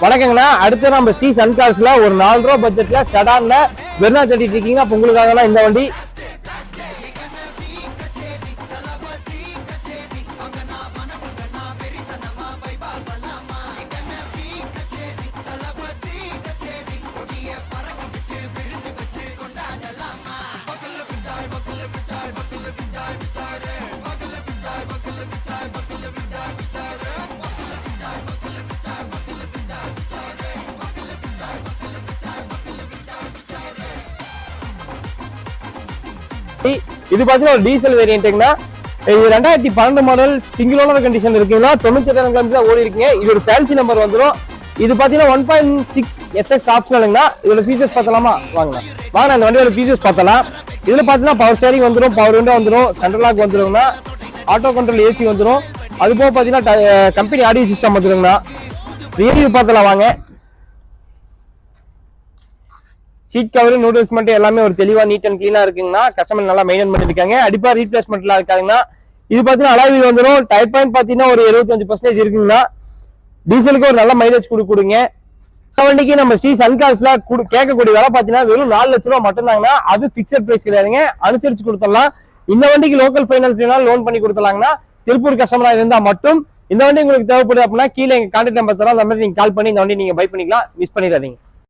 வணக்கங்கண்ணா. அடுத்து நம்ம ஸ்ரீ சன்கார்ஸ்ல ஒரு 4 ரூபா பட்ஜெட்ல செடான்ல வெர்னா தேடிட்டு இருக்கீங்க. அப்ப உங்களுக்காக தான் இந்த வண்டி. இது பாத்தீங்கன்னா ஒரு டீசல் வேரியன்ட்ங்கண்ணா. இது 2012 மாடல் சிங்கிள் ஓனர் கண்டிஷன் இருக்குங்களா. 98 கிலோமீட்டர் ஓடி இருக்கீங்க. இது ஒரு ஃபேன்சி நம்பர் வந்துடும். இது பாத்தீங்கன்னா 1.6 SX ஆப்ஷனலுங்கண்ணா. இதோட ஃபீச்சர்ஸ் பார்த்தலாமா? வாங்கண்ணா வாங்க. இந்த வண்டியோட ஃபீச்சர்ஸ் பார்த்தலாம். இதுல பாத்தீங்கன்னா பவர் ஸ்டேரிங் வந்துடும், பவர் விண்டோ வந்துடும், சென்ட்ரல் லாக் வந்துருங்கண்ணா, ஆட்டோ கண்ட்ரோல் ஏசி வந்துடும். அது போக பாத்தீங்கன்னா கம்பெனி ஆடியோ சிஸ்டம் வந்துருங்கண்ணா. ரிவ்யூ பார்த்தலாம் வாங்க. சீட் கவர் நூடுல்ஸ்மெண்ட் எல்லாமே ஒரு தெளிவா நீட் அண்ட் கிளீனா இருக்குங்கன்னா கஸ்டமர் நல்லா மெயின்டைன் பண்ணிருக்காங்க. அடிப்பா ரீப்ளேஸ்மெண்ட்லாம் இருக்காங்கன்னா இது பாத்தீங்கன்னா அலாய் வந்துடும். டைப் பாயிண்ட் பாத்தீங்கன்னா ஒரு 75% இருக்குங்கன்னா டீசலுக்கு ஒரு நல்ல மைலேஜ் கொடுங்க. வண்டிக்கு நம்ம ஸ்ரீ சன்கார்ஸ்ல கேட்கக்கூடிய விலை பாத்தீங்கன்னா வெறும் 4 லட்சம் ரூபாய் மட்டும் தாங்கன்னா. அது பிக்சட் பிரைஸ் கிடையாதுங்க, அனுசரிச்சு கொடுத்துடலாம். இந்த வண்டிக்கு லோக்கல் ஃபைனான்ஸ் லோன் பண்ணி கொடுத்துலாங்கன்னா திருப்பூர் கஸ்டமரா இருந்தா மட்டும். இந்த வண்டி உங்களுக்கு தேவைப்படுது அப்படின்னா கீழே எங்க கான்டாக்ட் நம்பர் தரோம். அந்த மாதிரி நீங்க கால் பண்ணி இந்த வண்டி நீங்க பை பண்ணிக்கலாம். மிஸ் பண்ணிடாதீங்க.